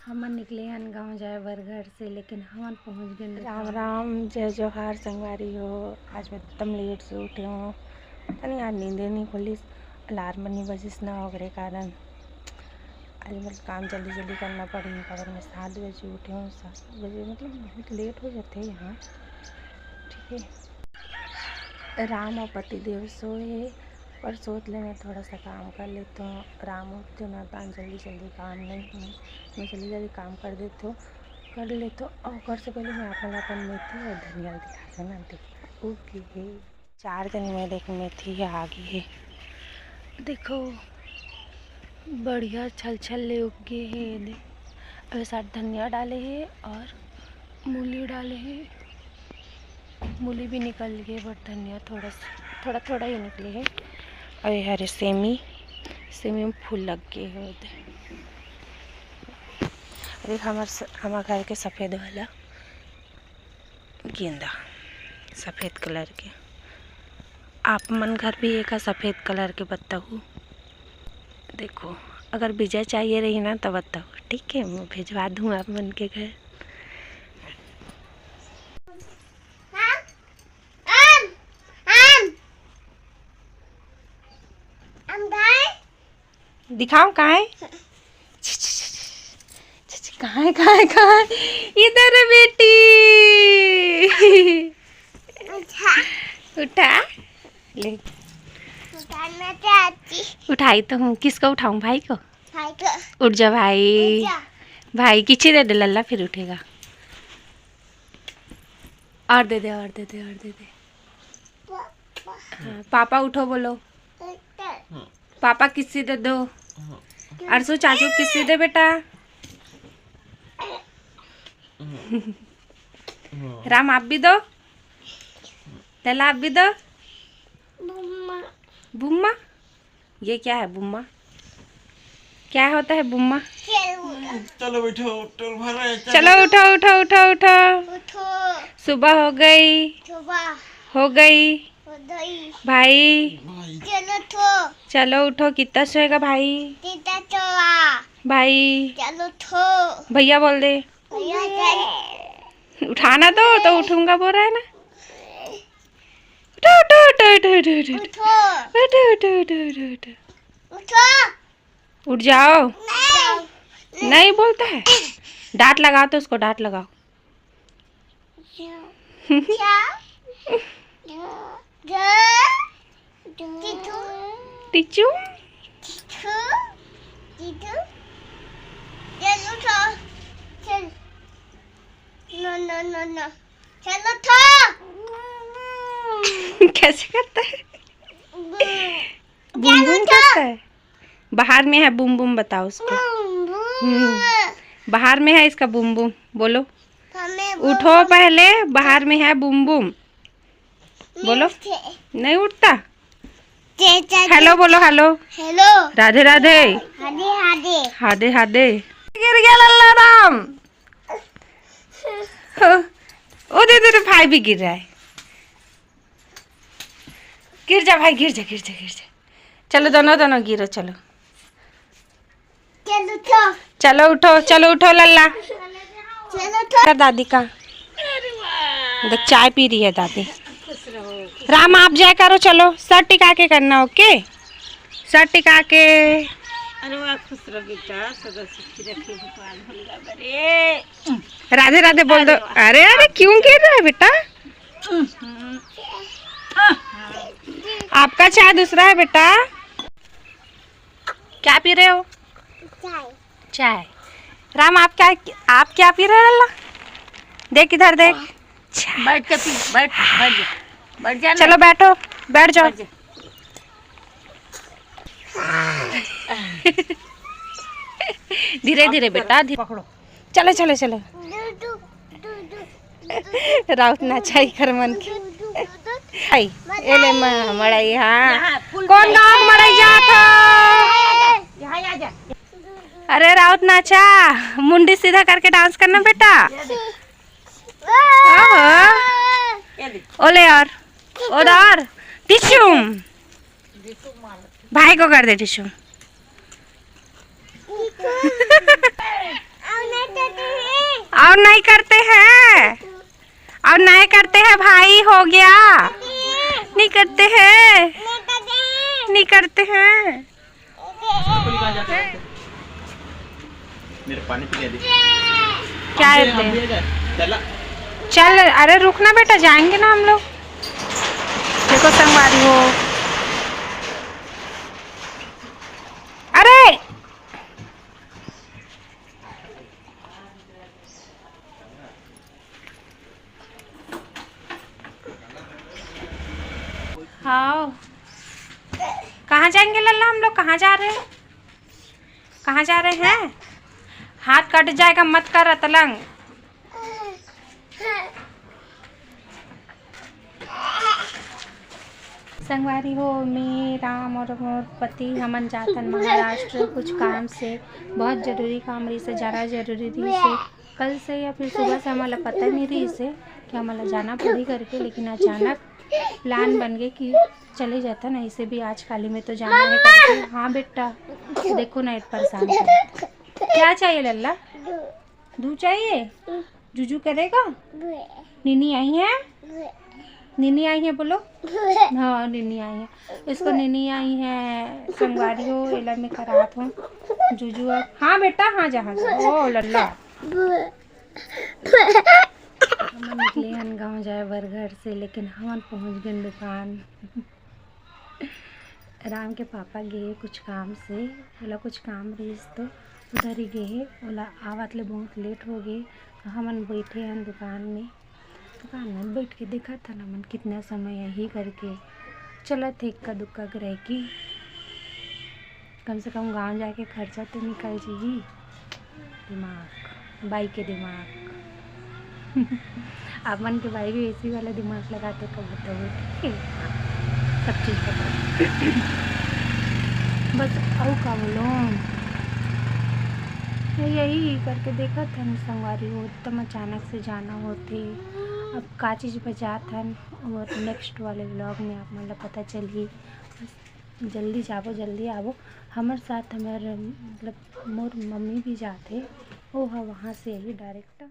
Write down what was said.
हमन निकले हन गाँव जाए बर घर से, लेकिन हमन पहुँच गए। राम राम, जय जोहार संगवारी हो। आज मैं एकदम लेट से उठी हूँ। पता नहीं आज नींदे नहीं खुली, अलार्म नहीं बजिस ना वगैरह कारण आज मतलब काम जल्दी जल्दी करना पड़ी। अगर मैं 7 बजे उठी हूँ, 7 बजे मतलब बहुत लेट हो जाते हैं यहाँ, ठीक है। राम और पति देव सोए पर सोच ले मैं थोड़ा सा काम कर लेता हूँ। राम उठते ना तो जल्दी जल्दी काम नहीं है, मैं जल्दी जल्दी काम कर देती हूँ, कर लेते हो। और कर से पहले मैं अपन मेथी और धनिया दिखा देना। देखो उगी है 4 दिन में, देख मेथी आ गई है, देखो बढ़िया छल छल ले उगे है। देख अभी साथ धनिया डाले है और मूली डाले है। मूली भी निकल गई बट धनिया थोड़ा थोड़ा ही निकले है। और हरे सेमी में फूल लग गए है। अरे हमारे घर के सफ़ेद वाला गेंदा, सफ़ेद कलर के। आप मन घर भी एक सफ़ेद कलर के बताओ। देखो अगर बीजा चाहिए रही ना तो बताओ, ठीक है, मैं भिजवा दूँ आप मन के घर। दिखाओ कहाँ है, कहाँ है इधर है बेटी। उठा ले, उठाई तो हूँ। किसको उठाऊँ, भाई को? उठ जा भाई, भाई किसी दे दे लल्ला, फिर उठेगा। और दे दे, और दे दे, और दे दे। हाँ, पापा उठो बोलो। पापा किसी दे दो। अरसू चाचू किसी दे बेटा। राम आप भी दो, लल्ला आप भी दो। बुम्मा, ये क्या है बुम्मा? क्या होता है बुम्मा? चलो बैठो, चलो उठो उठो उठो उठो। सुबह हो गई, हो गई भाई। चलो उठो, कितना सोएगा भाई? भाई भैया बोल दे, उठाना तो उठूंगा बोल रहा है ना। उठो उठो उठो उठो उठो उठो उठो उठो उठो उठो, उठ जाओ। नहीं बोलता है, डांट लगाओ तो उसको, डांट लगाओ। टीचू कैसे करता है? बूम बूम करता है। बाहर में है बूम बूम, बताओ उसको। बाहर में है इसका बूम बूम, बोलो। उठो पहले, बाहर में है बूम बूम, बोलो। नहीं उठता। हेलो बोलो, हेलो हेलो, राधे राधे, हादे हादे। गिर गया लल्ला राम। ओ दे दे, भाई भी गिर रहा है। गिर जा भाई, गिर जा गिर जा गिर जा। चलो दोनों दोनों गिरो, चलो चलो उठो, चलो उठो लल्ला। कर दादी का, देख चाय पी रही है दादी। राम आप जाए करो, चलो सर टिका के करना, ओके? सर टिका के। अरे वाह, खुश रहो बेटा, सदा सुखी रखी भगवान होगा बड़े। राधे राधे बोल दो। अरे अरे क्यों गिर रहा है बेटा? आपका चाय दूसरा है बेटा। क्या पी रहे हो? चाय। राम आप क्या पी रहे हो लल्ला? देख इधर देख। बैठ के पी, बैठ जा। चलो बैठो, बैठ जाओ। धीरे धीरे बेटा, पकड़ो। चलो चलो चलो। राउत ना चाहिए कर मन के। एले मड़ाई, हाँ कौन गाँव मड़ाई जाता? अरे राउत नाचा, मुंडी सीधा करके डांस करना बेटा। ओले और टिशुम, भाई को कर दे टिशुम। और नहीं करते हैं, और नहीं करते हैं भाई, हो गया। नहीं करते हैं, नहीं करते हैं। मेरे पानी पी ले। क्या है? चल, अरे रुकना बेटा, जाएंगे ना हम लोग। देखो संगवारी हो, अरे हाँ, कहाँ जाएंगे लल्ला हम लोग? कहाँ जा रहे हैं? कहाँ जा रहे हैं? हाथ कट जाएगा, मत कर अतलंग। संगवारी हो, मैं राम और मोर पति हमन जातन महाराष्ट्र कुछ काम से, बहुत ज़रूरी काम रही से, जाना जरूरी रही से। कल से या फिर सुबह से हमारा पता नहीं रही से कि हमारा जाना पड़ी करके, लेकिन अचानक प्लान बन गए कि चले जाता ना, इसे भी आज काली में तो जाना है करके। हाँ बेटा, देखो ना, एक परेशान कर। क्या चाहिए लल्ला? दूध चाहिए? जूजू करेगा? नीनी आई है? नीनी आई है बोलो। हाँ नीनी आई है, इसको नीनी आई है। संगवारी हो, एला में करात हूँ जूजू अब। हाँ बेटा, हाँ जहाँ ओ लल्ला। हम निकले हन गाँव जाए बर घर से, लेकिन हम पहुँच गए दुकान। राम के पापा गए कुछ काम से, ओला कुछ काम रही तो उधर ही गए। ओला आवत ले बहुत लेट हो गए, तो हमन बैठे हैं दुकान में बैठ के देखा था ना मन कितना समय यही करके चला थे, इक्का दुक्का रह की कम से कम गांव जाके खर्चा तो निकल जाएगी। दिमाग, बाई के दिमाग। आप मन के भाई भी ऐसी वाला दिमाग लगाते कब बताओ, ठीक है? सब चीज़ पता बस आओ का बोलो, यही करके देखा था संगवारी हो। तब अचानक से जाना होते, अब का चीज़ बचा था और नेक्स्ट वाले व्लॉग में आप मतलब पता चलिए। जल्दी जाबो, जल्दी आवो हमारे साथ। हमारे मतलब मोर मम्मी भी जाते, वो है वहाँ से यही डायरेक्ट।